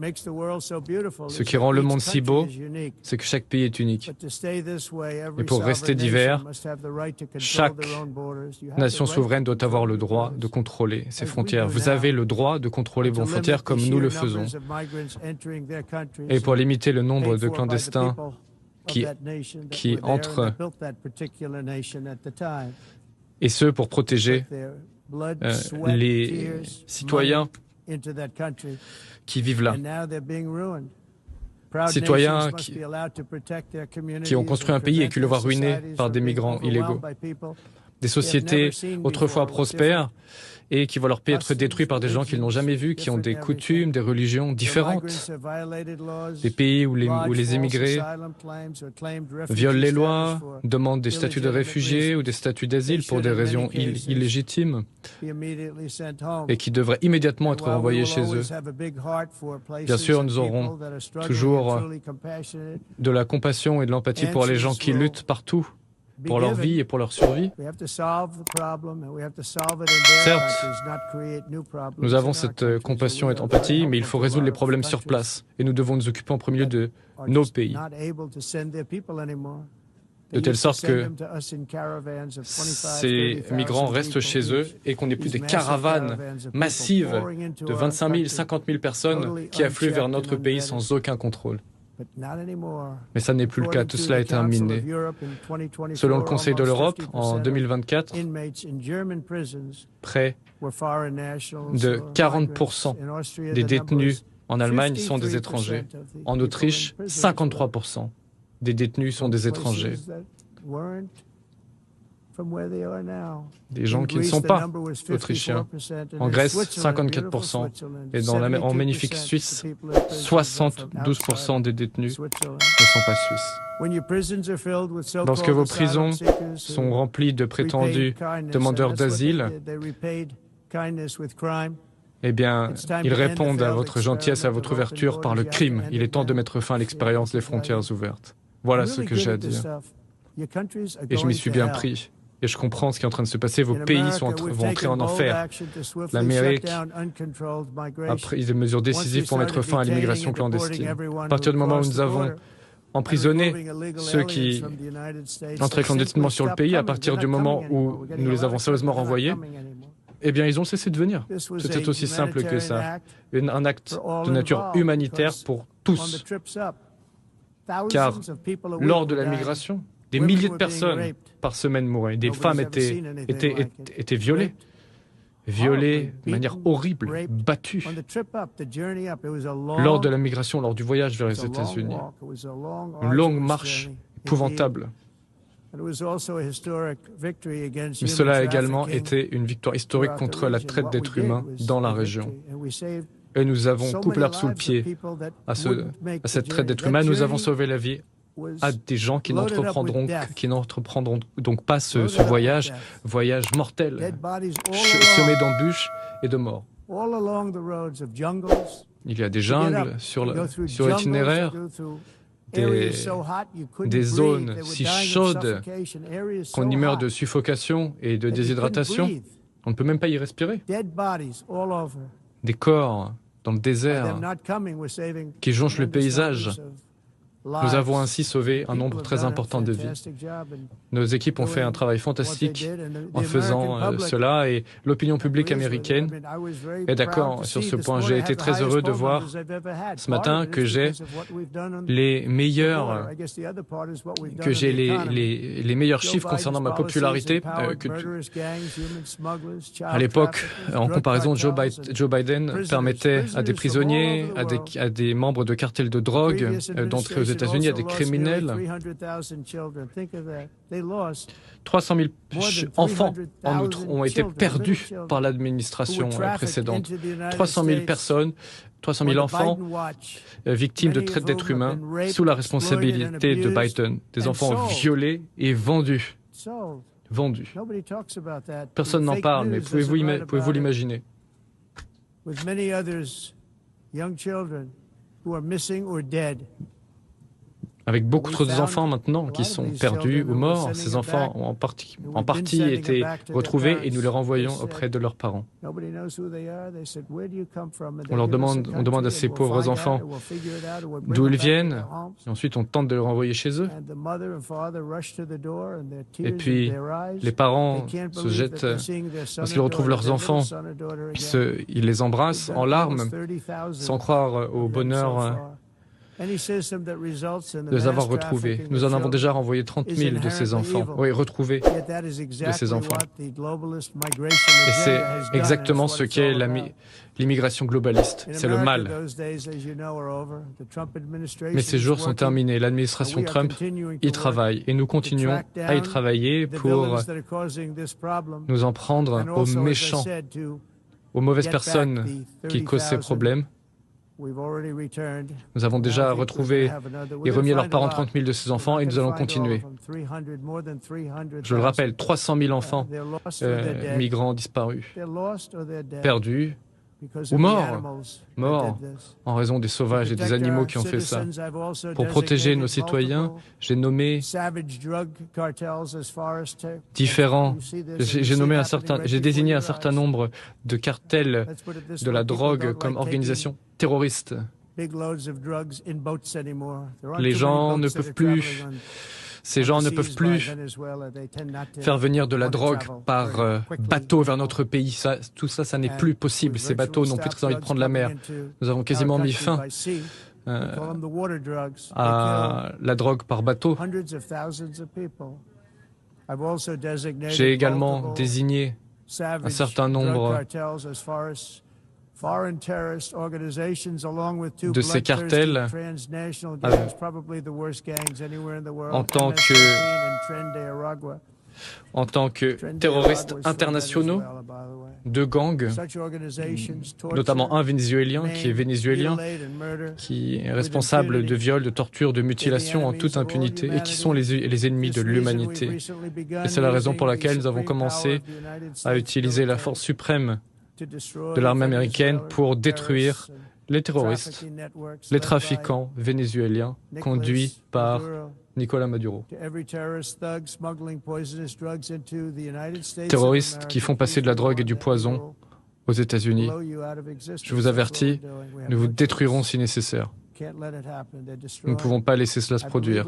Ce qui rend le monde si beau, c'est que chaque pays est unique. Et pour rester divers, chaque nation souveraine doit avoir le droit de contrôler ses frontières. Vous avez le droit de contrôler vos frontières comme nous le faisons. Et pour limiter le nombre de clandestins qui entrent, et ce pour protéger les citoyens qui vivent là. Citoyens qui ont construit un pays et qui le voient ruiné par des migrants illégaux. Des sociétés autrefois prospères et qui voient leur pays être détruit par des gens qu'ils n'ont jamais vus, qui ont des coutumes, des religions différentes. Des pays où les immigrés violent les lois, demandent des statuts de réfugiés ou des statuts d'asile pour des raisons illégitimes et qui devraient immédiatement être renvoyés chez eux. Bien sûr, nous aurons toujours de la compassion et de l'empathie pour les gens qui luttent partout pour leur vie et pour leur survie. Certes, nous avons cette compassion et empathie, mais il faut résoudre les problèmes sur place. Et nous devons nous occuper en premier lieu de nos pays. De telle sorte que ces migrants restent chez eux et qu'on n'ait plus des caravanes massives de 25 000, 50 000 personnes qui affluent vers notre pays sans aucun contrôle. Mais ça n'est plus le cas, tout cela est terminé. Selon le Conseil de l'Europe, en 2024, près de 40% des détenus en Allemagne sont des étrangers. En Autriche, 53% des détenus sont des étrangers. Des gens qui ne sont pas autrichiens. En Grèce, 54%. Et en magnifique Suisse, 72% des détenus ne sont pas suisses. Lorsque vos prisons sont remplies de prétendus demandeurs d'asile, eh bien, ils répondent à votre gentillesse, à votre ouverture par le crime. Il est temps de mettre fin à l'expérience des frontières ouvertes. Voilà ce que j'ai à dire. Et je m'y suis bien pris. Et je comprends ce qui est en train de se passer. Vos pays vont entrer en enfer. L'Amérique a pris des mesures décisives pour mettre fin à l'immigration clandestine. À partir du moment où nous avons emprisonné ceux qui entraient clandestinement sur le pays, à partir du moment où nous les avons sérieusement renvoyés, eh bien, ils ont cessé de venir. C'était aussi simple que ça. Un acte de nature humanitaire pour tous. Car lors de la migration, des milliers de personnes par semaine mouraient. Des femmes étaient violées de manière horrible, battues. Lors de la migration, lors du voyage vers les États-Unis, une longue marche épouvantable. Mais cela a également été une victoire historique contre la traite d'êtres humains dans la région. Et nous avons coupé l'herbe sous le pied à cette traite d'êtres humains. Nous avons sauvé la vie à des gens qui n'entreprendront donc pas ce voyage mortel, semé d'embûches et de morts. Il y a des jungles sur l'itinéraire, des zones si chaudes qu'on y meurt de suffocation et de déshydratation. On ne peut même pas y respirer. Des corps dans le désert qui jonchent le paysage. Nous avons ainsi sauvé un nombre très important de vies. Nos équipes ont fait un travail fantastique en faisant cela et l'opinion publique américaine est d'accord sur ce point. J'ai été très heureux de voir ce matin que j'ai les meilleurs chiffres concernant ma popularité. À l'époque, en comparaison, Joe Biden permettait à des prisonniers, à des membres de cartels de drogue d'entrer aux États-Unis, à des criminels. 300 000 enfants, en outre, ont été perdus par l'administration précédente. 300 000 personnes, 300 000 enfants victimes de traite d'êtres humains sous la responsabilité de Biden. Des enfants violés et vendus. Vendus. Personne n'en parle, mais pouvez-vous l'imaginer? avec beaucoup trop d'enfants maintenant qui sont perdus ou morts. Ces enfants ont en partie été retrouvés et nous les renvoyons auprès de leurs parents. On demande à ces pauvres enfants d'où ils viennent, et ensuite on tente de les renvoyer chez eux. Et puis les parents se jettent, parce qu'ils retrouvent leurs enfants, ils les embrassent en larmes, sans croire au bonheur de les avoir retrouvés. Nous en avons déjà renvoyé 30 000 de ces enfants. Oui, retrouvés de ces enfants. Et c'est exactement ce qu'est l'immigration globaliste. C'est le mal. Mais ces jours sont terminés. L'administration Trump y travaille et nous continuons à y travailler pour nous en prendre aux méchants, aux mauvaises personnes qui causent ces problèmes. Nous avons déjà retrouvé et remis à leurs parents 30 000 de ces enfants et nous allons continuer. Je le rappelle, 300 000 enfants migrants disparus, perdus ou morts en raison des sauvages et des animaux qui ont fait ça. Pour protéger nos citoyens, j'ai nommé j'ai désigné un certain nombre de cartels de la drogue comme organisation terroriste. Les gens ne peuvent plus, ces gens ne peuvent plus faire venir de la drogue par bateau vers notre pays. Tout ça, ça n'est plus possible. Ces bateaux n'ont plus très envie de prendre la mer. Nous avons quasiment mis fin à la drogue par bateau. J'ai également désigné un certain nombre de ces cartels en tant que terroristes internationaux de gangs, notamment un vénézuélien qui est responsable de viols, de tortures, de mutilations en toute impunité et qui sont les ennemis de l'humanité. Et c'est la raison pour laquelle nous avons commencé à utiliser la force suprême de l'armée américaine pour détruire les terroristes, les trafiquants vénézuéliens conduits par Nicolás Maduro. Terroristes qui font passer de la drogue et du poison aux États-Unis. Je vous avertis, nous vous détruirons si nécessaire. Nous ne pouvons pas laisser cela se produire.